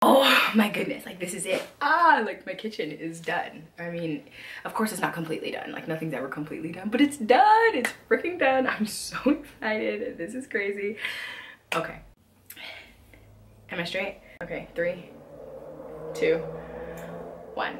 Oh my goodness, like this is it. Like my kitchen is done. I mean, of course it's not completely done. Like nothing's ever completely done, but it's done. It's freaking done. I'm so excited. This is crazy. Okay. Am I straight? Okay, 3, 2, 1.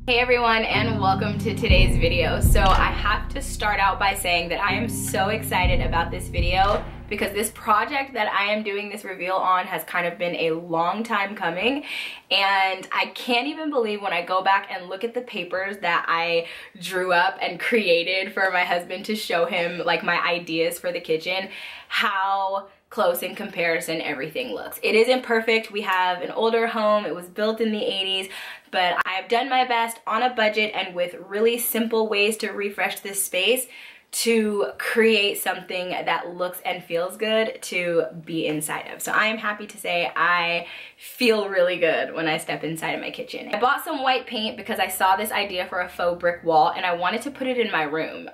Hey everyone, and welcome to today's video. So I have to start out by saying that I am so excited about this video because this project that I am doing this reveal on has kind of been a long time coming, and I can't even believe when I go back and look at the papers that I drew up and created for my husband to show him like my ideas for the kitchen, how close in comparison everything looks. It isn't perfect. We have an older home. It was built in the 80s, but I have done my best on a budget and with really simple ways to refresh this space to create something that looks and feels good to be inside of. So I am happy to say I feel really good when I step inside of my kitchen. I bought some white paint because I saw this idea for a faux brick wall and I wanted to put it in my room.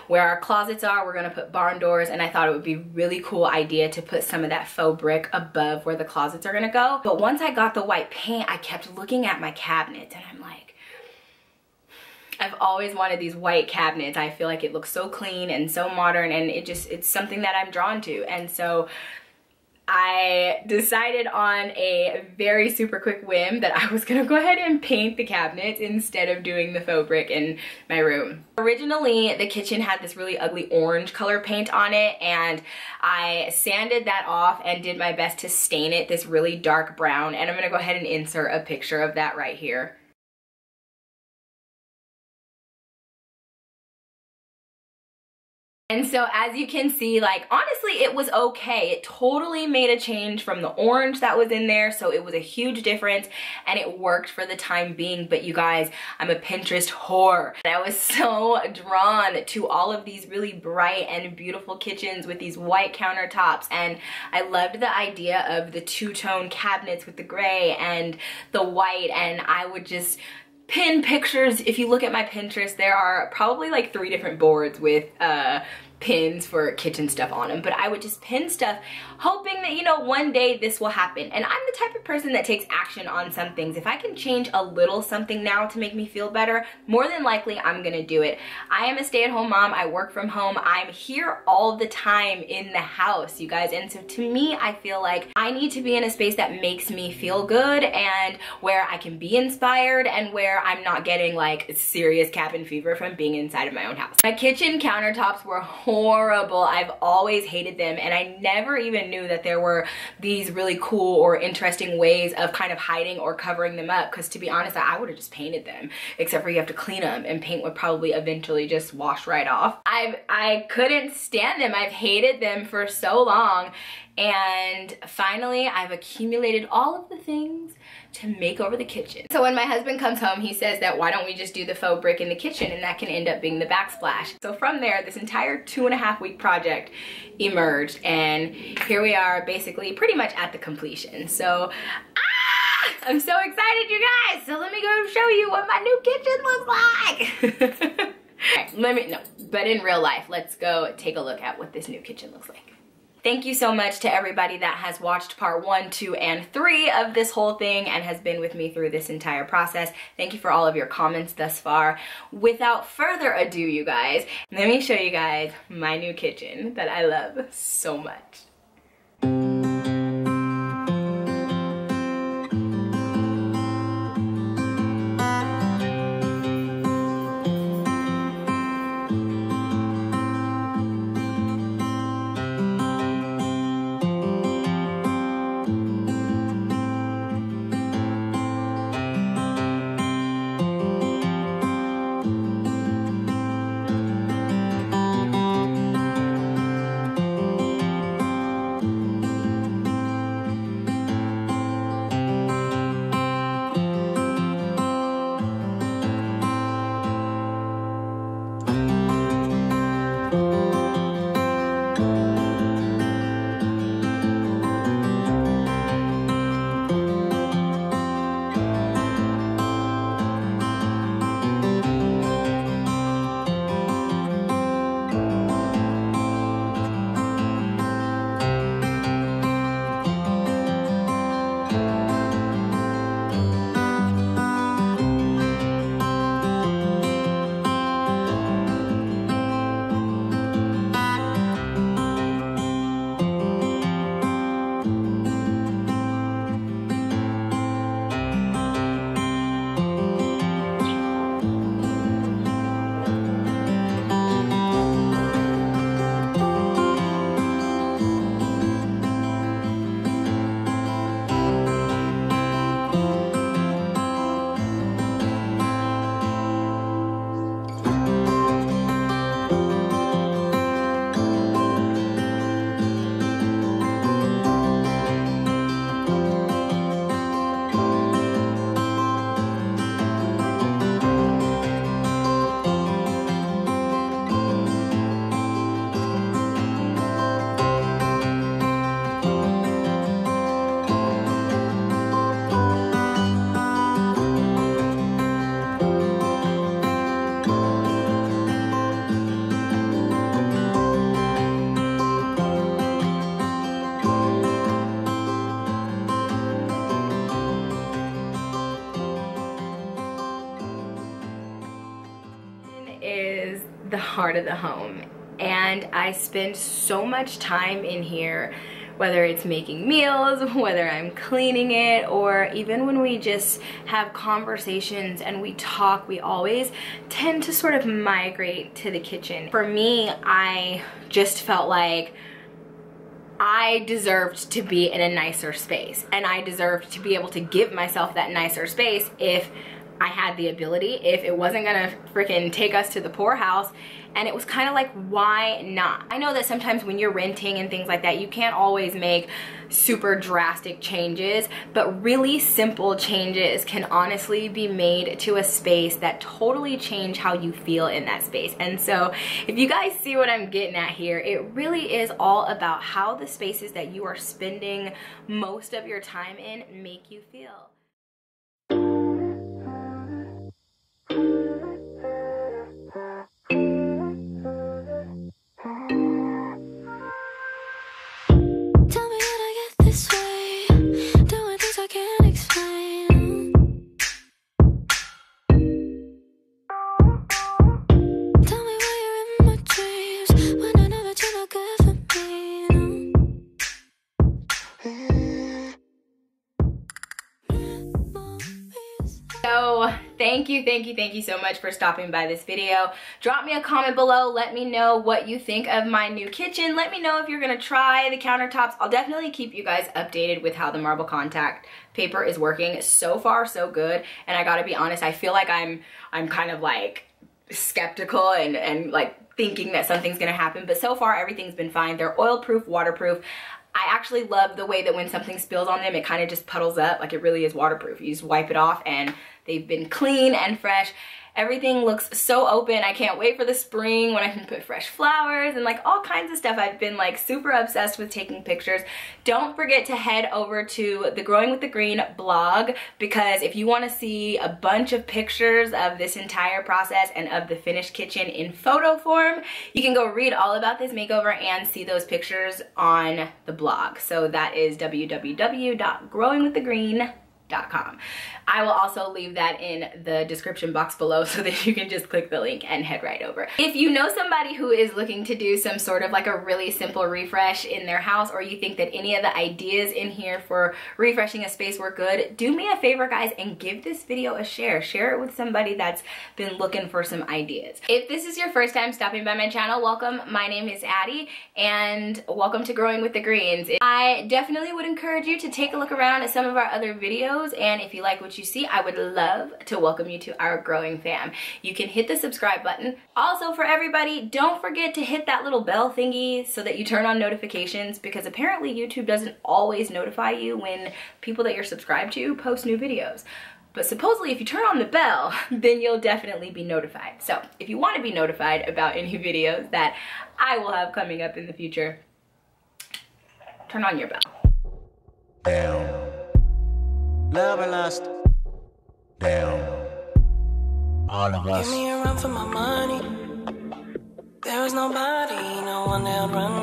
Where our closets are, we're gonna put barn doors, and I thought it would be a really cool idea to put some of that faux brick above where the closets are gonna go. But once I got the white paint, I kept looking at my cabinets and I'm like, I've always wanted these white cabinets. I feel like it looks so clean and so modern, and it's something that I'm drawn to. And so I decided on a very super quick whim that I was gonna go ahead and paint the cabinets instead of doing the faux brick in my room. Originally, the kitchen had this really ugly orange color paint on it, and I sanded that off and did my best to stain it this really dark brown, and I'm gonna go ahead and insert a picture of that right here. And so as you can see, like, honestly, it was okay. It totally made a change from the orange that was in there, so it was a huge difference, and it worked for the time being. But you guys, I'm a Pinterest whore. And I was so drawn to all of these really bright and beautiful kitchens with these white countertops, and I loved the idea of the two-tone cabinets with the gray and the white, and I would just pin pictures. If you look at my Pinterest, there are probably like 3 different boards with pins for kitchen stuff on them, but I would just pin stuff hoping that, you know, one day this will happen. And I'm the type of person that takes action on some things. If I can change a little something now to make me feel better, more than likely I'm gonna do it. I am a stay-at-home mom. I work from home. I'm here all the time in the house, you guys, and so to me, I feel like I need to be in a space that makes me feel good and where I can be inspired and where I'm not getting like serious cabin fever from being inside of my own house. My kitchen countertops were horrible. I've always hated them, and I never even knew that there were these really cool or interesting ways of kind of hiding or covering them up, because to be honest, I would have just painted them, except for you have to clean them, and paint would probably eventually just wash right off. I couldn't stand them. I've hated them for so long, and finally I've accumulated all of the things to make over the kitchen. So when my husband comes home, he says that why don't we just do the faux brick in the kitchen, and that can end up being the backsplash. So from there, this entire 2.5-week project emerged, and here we are basically pretty much at the completion. So I'm so excited, you guys. So let me go show you what my new kitchen looks like. Okay, but in real life, let's go take a look at what this new kitchen looks like. Thank you so much to everybody that has watched part 1, 2, and 3 of this whole thing and has been with me through this entire process. Thank you for all of your comments thus far. Without further ado, you guys, let me show you guys my new kitchen that I love so much. part of the home, and I spend so much time in here, whether it's making meals, whether I'm cleaning it, or even when we just have conversations and we talk, we always tend to sort of migrate to the kitchen. For me, I just felt like I deserved to be in a nicer space, and I deserved to be able to give myself that nicer space if I had the ability, if it wasn't gonna freaking take us to the poorhouse. And it was kind of like, why not? I know that sometimes when you're renting and things like that, you can't always make super drastic changes, but really simple changes can honestly be made to a space that totally change how you feel in that space. And so if you guys see what I'm getting at here, it really is all about how the spaces that you are spending most of your time in make you feel. So thank you so much for stopping by this video. Drop me a comment below. Let me know what you think of my new kitchen. Let me know if you're gonna try the countertops. I'll definitely keep you guys updated with how the marble contact paper is working. So far, so good. And I gotta be honest, I feel like I'm kind of like skeptical and like thinking that something's gonna happen, but so far everything's been fine. They're oil proof, waterproof. I actually love the way that when something spills on them, it kind of just puddles up, like it really is waterproof. You just wipe it off and they've been clean and fresh. Everything looks so open. I can't wait for the spring when I can put fresh flowers and like all kinds of stuff. I've been like super obsessed with taking pictures. Don't forget to head over to the Growing with the Green blog, because if you want to see a bunch of pictures of this entire process and of the finished kitchen in photo form, you can go read all about this makeover and see those pictures on the blog. So that is www.growingwiththegreen.com. I will also leave that in the description box below so that you can just click the link and head right over. If you know somebody who is looking to do some sort of like a really simple refresh in their house, or you think that any of the ideas in here for refreshing a space were good, do me a favor, guys, and give this video a share. Share it with somebody that's been looking for some ideas. If this is your first time stopping by my channel, welcome. My name is Addie, and welcome to Growing with the Greens. I definitely would encourage you to take a look around at some of our other videos, and if you like what you see, I would love to welcome you to our growing fam. You can hit the subscribe button. Also, for everybody, don't forget to hit that little bell thingy so that you turn on notifications, because apparently YouTube doesn't always notify you when people that you're subscribed to post new videos. But supposedly if you turn on the bell, then you'll definitely be notified. So if you want to be notified about any videos that I will have coming up in the future, turn on your bell. Down. Love and lust. Down. All of us. Give me a run for my money. There is nobody, no one that'll run.